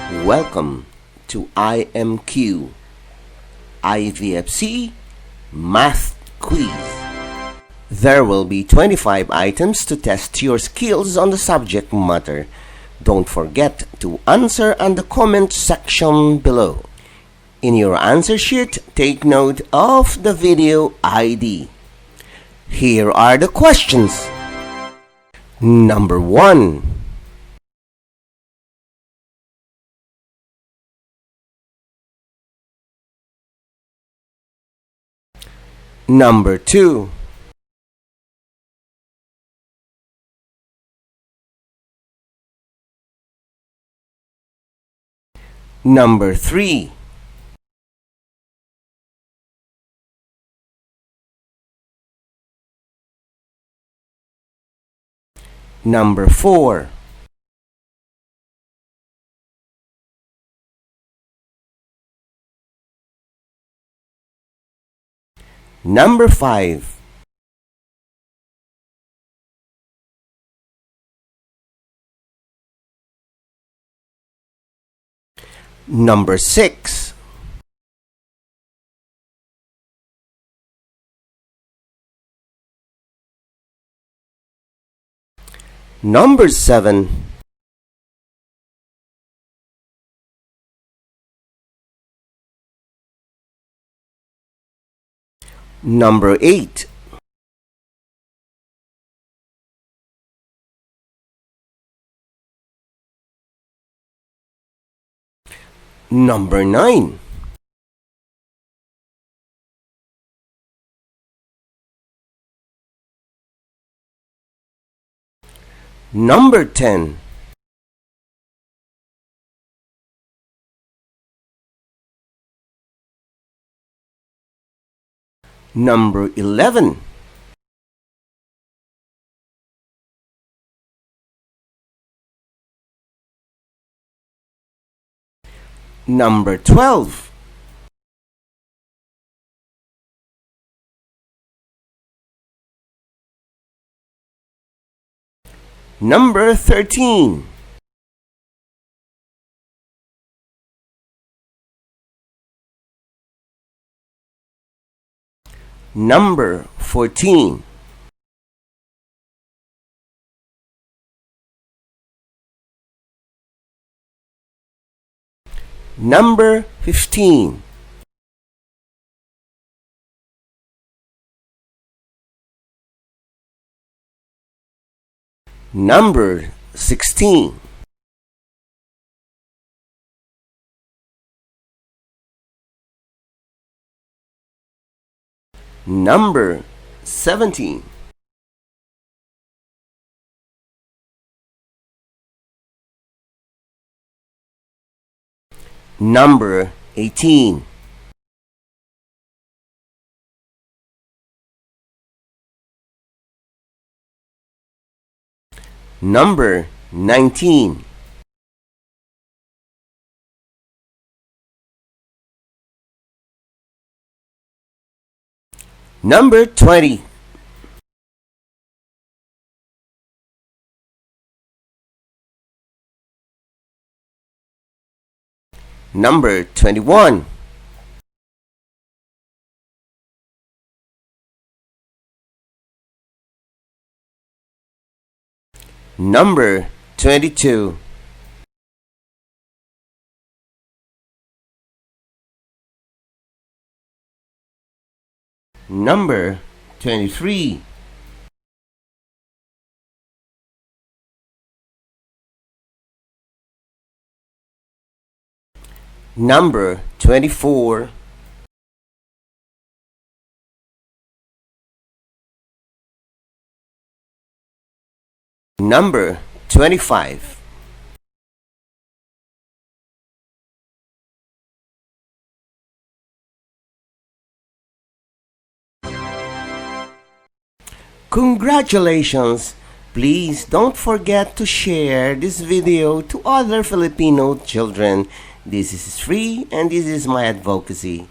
Welcome to imq IVFC Math Quiz. There will be 25 items to test your skills on the subject matter. Don't forget to answer on the comment section below. In your answer sheet, take note of the video ID. Here are the questions. Number 1. Number 2. Number 3. Number 4. Number 5. Number 6. Number 7. Number 8. Number 9. Number 10. Number 11. Number 12. Number 13. Number 14. Number 15. Number 16. Number 17. Number 18. Number 19. Number 20. Number 21. Number 22. Number 23. Number 24. Number 25. Congratulations! Please don't forget to share this video to other Filipino children. This is free and this is my advocacy.